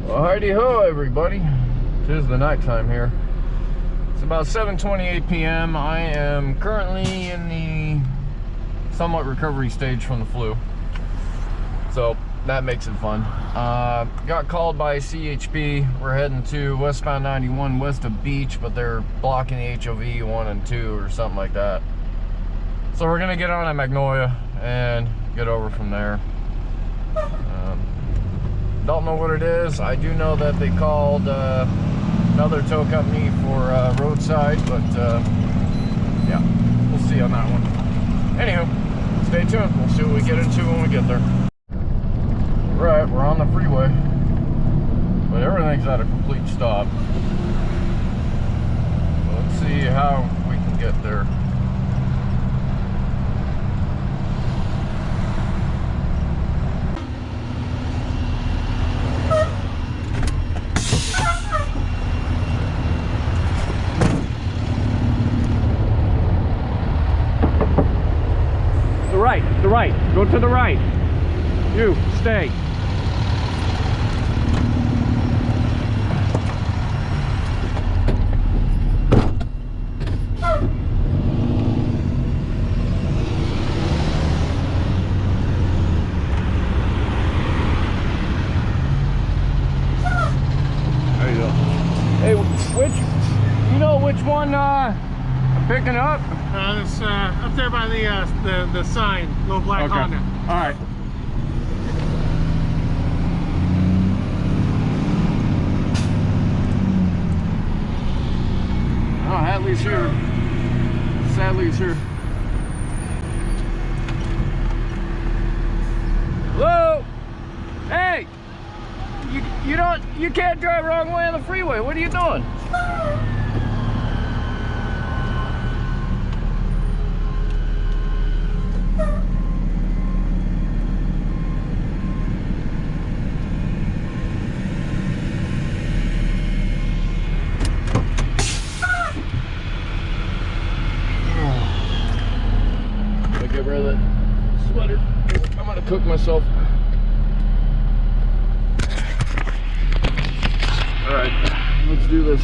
Well, heidi ho, everybody. Tis the night time here. It's about 7:28 p.m. I am currently in the somewhat recovery stage from the flu, so that makes it fun. Got called by CHP. We're heading to westbound 91 west of Beach, but they're blocking the HOV 1 and 2 or something like that. So we're gonna get on at Magnolia and get over from there. Don't know what it is. I do know that they called another tow company for roadside, but yeah, we'll see on that one. Anywho, stay tuned. We'll see what we get into when we get there. Right, we're on the freeway, but everything's at a complete stop. So let's see how we can get there. The right, go to the right. You, stay. There you go. Hey, you know which one I'm picking up? It's up there by the sign, little black Honda. All right. Oh, Hadley's here. Sadly's here. Hello. Hey. You can't drive wrong way on the freeway. What are you doing? Get rid of that sweater. I'm gonna cook myself. All right, let's do this.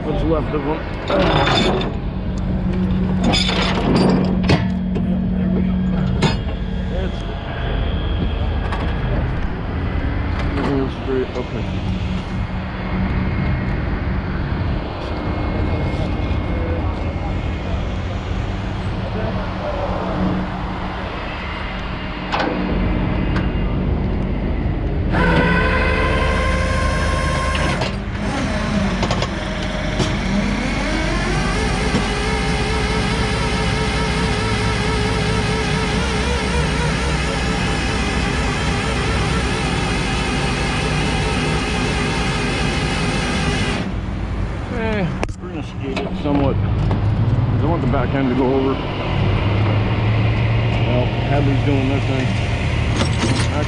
What's left of them? There we go. That's it. Straight. Okay. Somewhat, because I want the back end to go over. Well, Hadley's doing this thing. I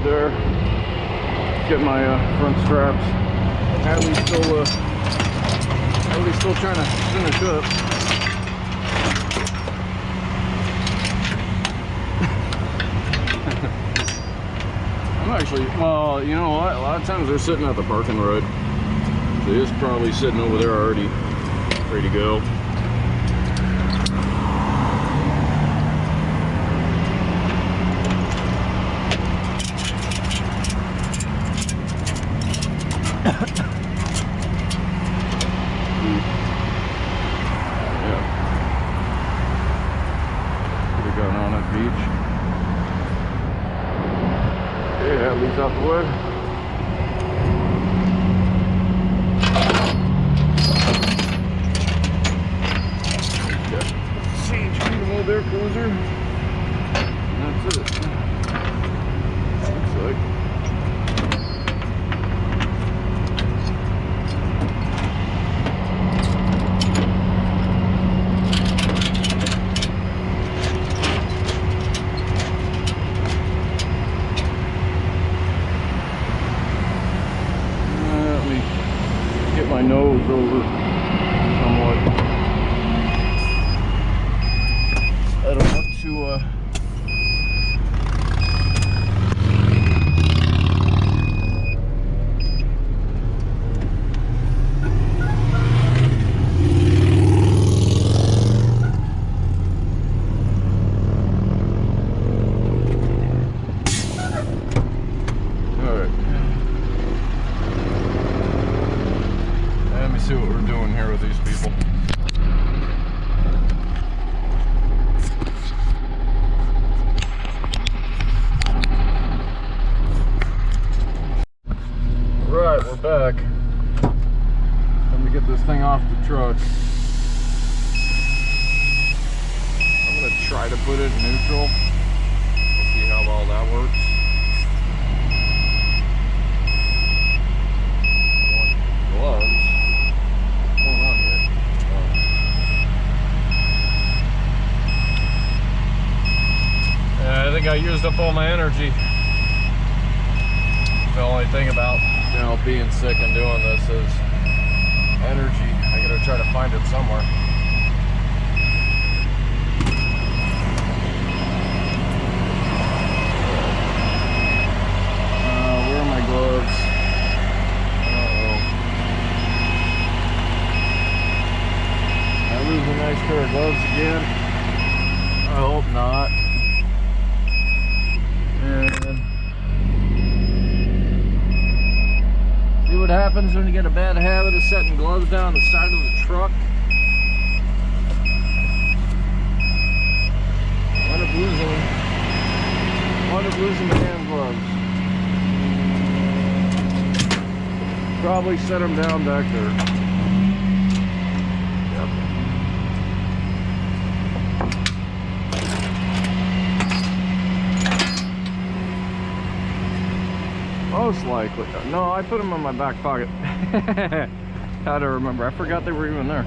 There, get my front straps. Hadley's still trying to finish up. I'm actually, well, you know what? A lot of times they're sitting at the parking road. So he is probably sitting over there already, ready to go. Out the way. Change mode air closer. And that's it. Looks like. My nose over somewhat. I don't want to see what we're doing here with these people. Right, we're back. Time to get this thing off the truck. I'm gonna try to put it in neutral. We'll see how all that works. Gloves. I think I used up all my energy. The only thing about, you know, being sick and doing this is energy. I gotta try to find it somewhere. Where are my gloves? I lose a nice pair of gloves again. I hope not. And see what happens when you get a bad habit of setting gloves down the side of the truck. End up losing them. up losing the hand gloves. Probably set them down back there. Yep. Most likely. No, I put them in my back pocket. How to remember. I forgot they were even there.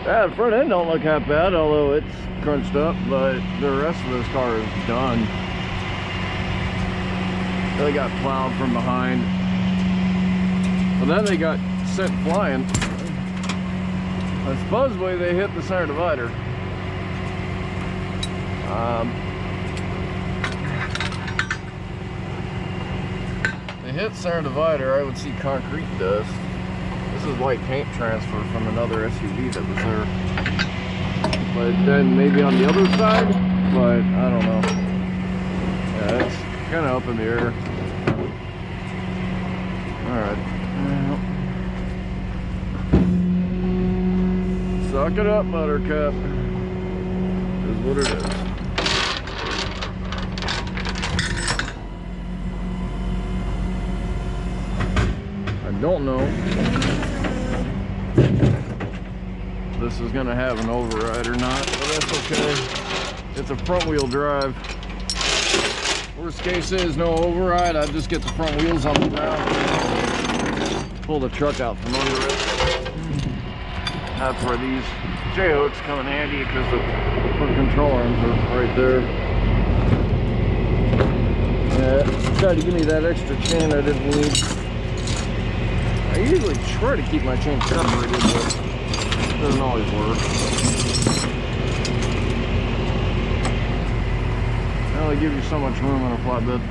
Yeah, the front end don't look that bad, although it's crunched up, but the rest of this car is done. They got plowed from behind. But then they got sent flying. And supposedly they hit the center divider. They hit center divider, I would see concrete dust. This is white paint transfer from another SUV that was there. But then maybe on the other side, but I don't know. Yeah, it's kind of up in the air. Alright. Suck it up, Buttercup. Is what it is. I don't know this is gonna have an override or not, but that's okay. It's a front wheel drive. Worst case is no override. I just get the front wheels off the ground, pull the truck out from under it. That's where these J-hooks come in handy, because the front control arms are right there. Yeah, tried to give me that extra chain I didn't need. I usually try to keep my chain separated, but it doesn't always work. Well, they give you so much room on a flatbed.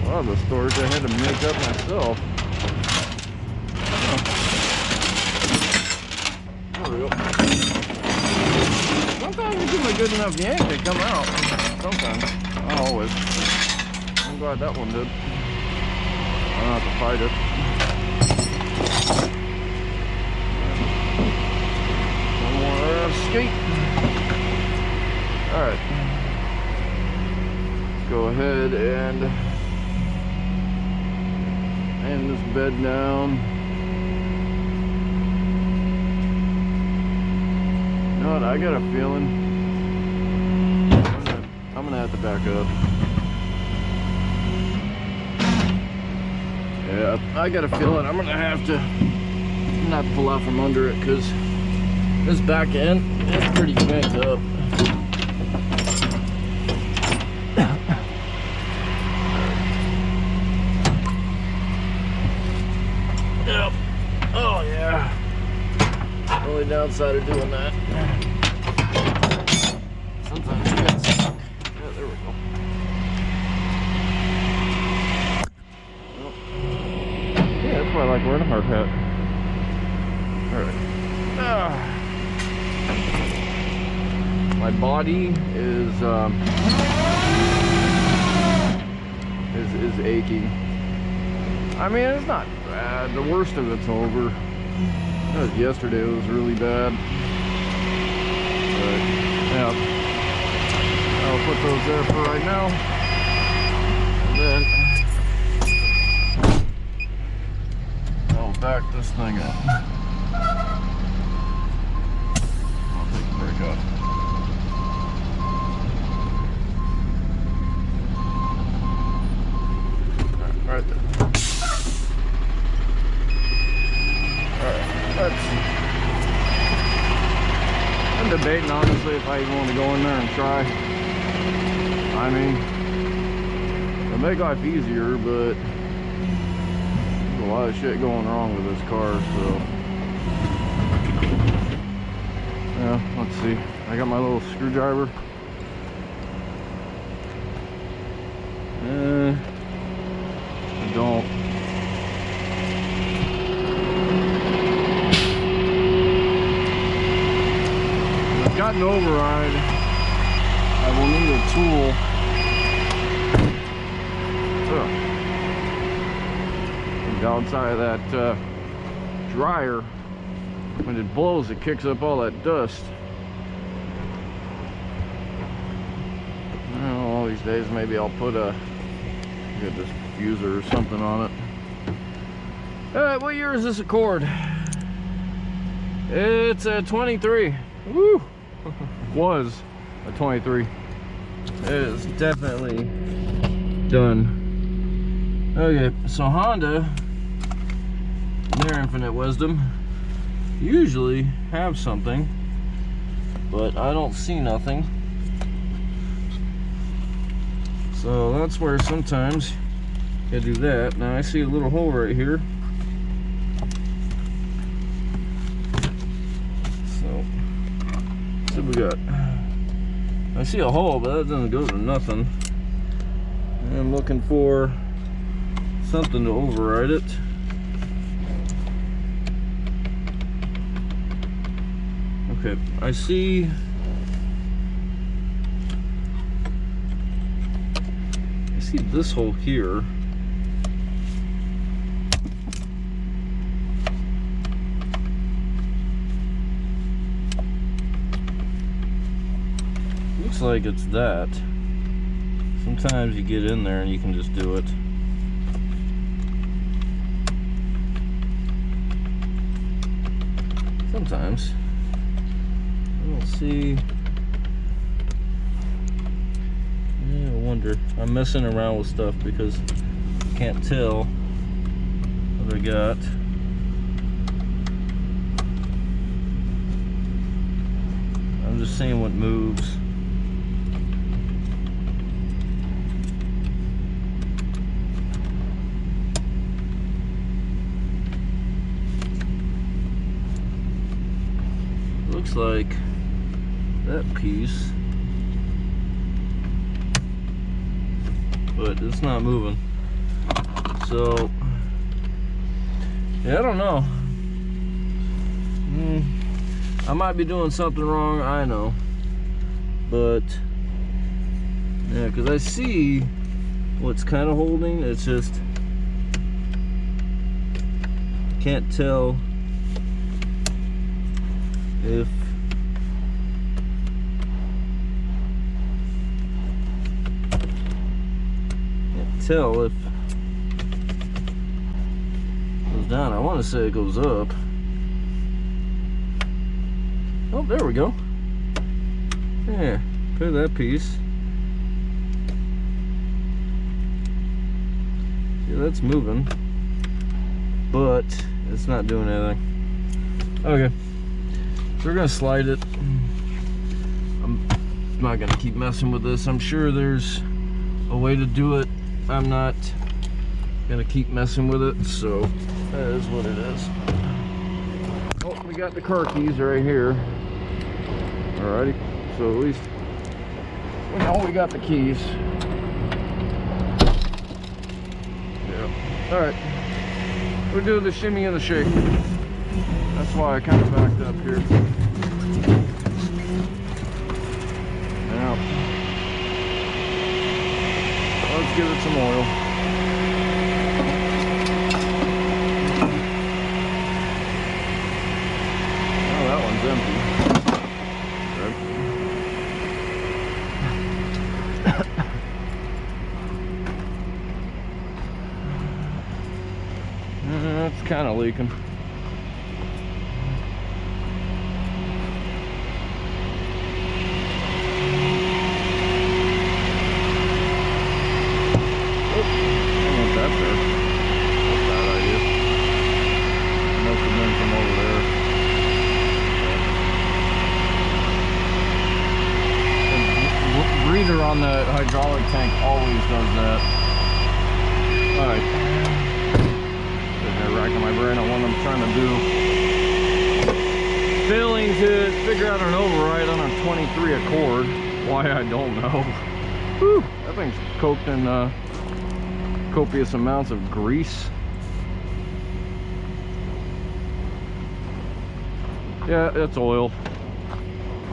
A lot of the storage I had to make up myself. There we go. Sometimes you give them a good enough yank, they come out. Sometimes. Not always. I'm glad that one did. I don't have to fight it. One more skate. Alright. Let's go ahead and this bed down. You know what? I got a feeling I'm gonna have to back up. Yeah, I got a feeling I'm gonna have to not pull out from under it, because this back end is pretty banked up. Yep. Oh yeah. Only downside of doing that, sometimes you get stuck. Yeah, there we go. Yeah, that's why I like wearing a hard hat. Alright. My body is aching. I mean, it's not bad. The worst of it's over. Yesterday it was really bad. But yeah, I'll put those there for right now. And then I'll back this thing up. I'll take the brake off. Right there. I'm debating honestly if I even want to go in there and try. I mean, it'll make life easier, but there's a lot of shit going wrong with this car, so yeah, let's see. I got my little screwdriver. I don't. Got an override. I will need a tool. The downside of that dryer when it blows, it kicks up all that dust. Well, all these days, maybe I'll put a get this diffuser or something on it. All right, what year is this Accord? It's a 23. Woo! Was a 23. It is definitely done. Okay, so Honda, their infinite wisdom, usually have something, but I don't see nothing. So that's where sometimes you do that. Now I see a little hole right here. So, let's see what we got. I see a hole, but that doesn't go to nothing. And I'm looking for something to override it. Okay, I see this hole here. Looks like it's that. Sometimes you get in there and you can just do it. Sometimes. I don't see. Yeah, I wonder. I'm messing around with stuff because I can't tell what I got. I'm just seeing what moves. Looks like that piece, but it's not moving. So yeah, I don't know. I might be doing something wrong, I know, but yeah, because I see what's kind of holding. It's just can't tell if it goes down. I want to say it goes up. Oh, there we go. Yeah, put that piece. See, that's moving, but it's not doing anything. Okay, so we're gonna slide it. I'm not gonna keep messing with this. I'm sure there's a way to do it. I'm not gonna keep messing with it, so that is what it is. Oh, we got the car keys right here. Alrighty, so at least we know we got the keys. Yeah. Alright, we'll do the shimmy and the shake. That's why I kind of backed up here. Now, let's give it some oil. Oh, that one's empty. It's kind of leaking. On the hydraulic tank always does that. Alright. Sitting there racking my brain on what I'm trying to do. Failing to figure out an override on a 23 Accord. Why, I don't know. Whew, that thing's coked in copious amounts of grease. Yeah, it's oil,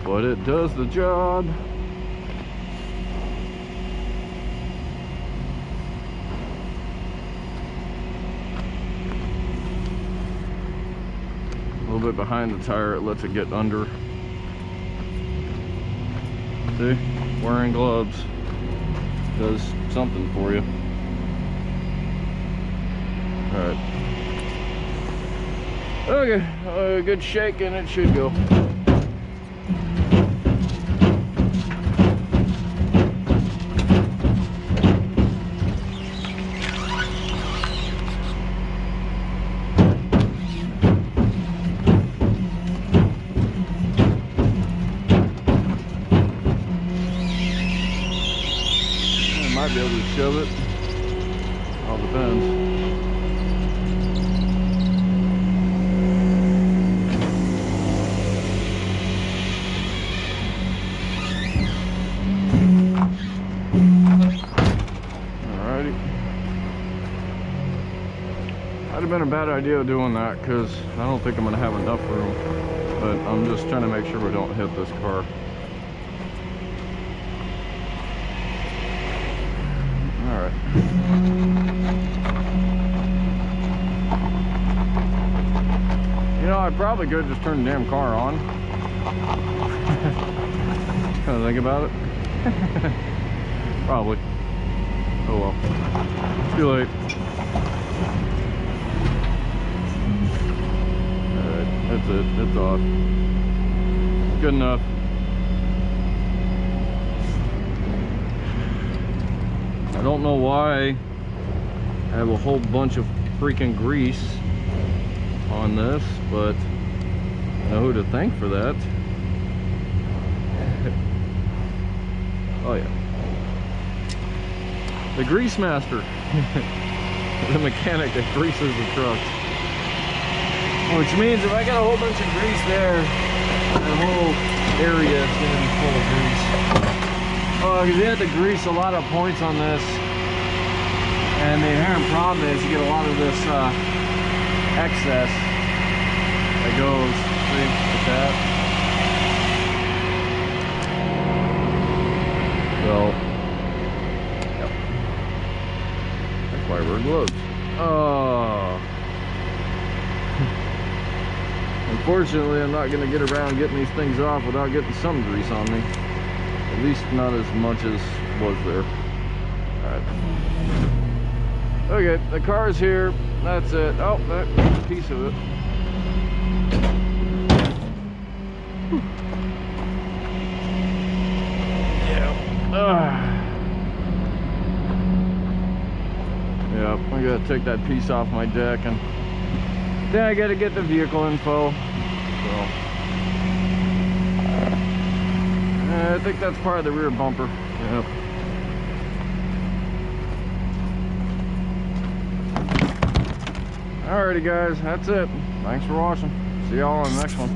but it does the job. bit behind the tire, it lets it get under. See, wearing gloves does something for you. All right. Okay, a good shake and it should go. Might be able to shove it. All depends. Alrighty. Might have been a bad idea doing that because I don't think I'm gonna have enough room. But I'm just trying to make sure we don't hit this car. Alright. You know, I probably could just turn the damn car on. Kind of think about it. Probably. Oh well. Too late. Alright, that's it. It's off. Good enough. I don't know why I have a whole bunch of freaking grease on this, but I know who to thank for that. Oh yeah. The grease master. The mechanic that greases the truck. Which means if I got a whole bunch of grease there, that whole area is going to be full of grease. Oh, because you have to grease a lot of points on this, and the inherent problem is you get a lot of this excess that goes, see, like that. So, yep. That's why we're gloves. Oh. Unfortunately, I'm not going to get around getting these things off without getting some grease on me. At least not as much as was there. Alright. Okay, the car's here. That's it. Oh, that's a piece of it. Yeah. Yep, I gotta take that piece off my deck, and then I gotta get the vehicle info. So I think that's part of the rear bumper. Yep. Alrighty guys, that's it. Thanks for watching. See y'all on the next one.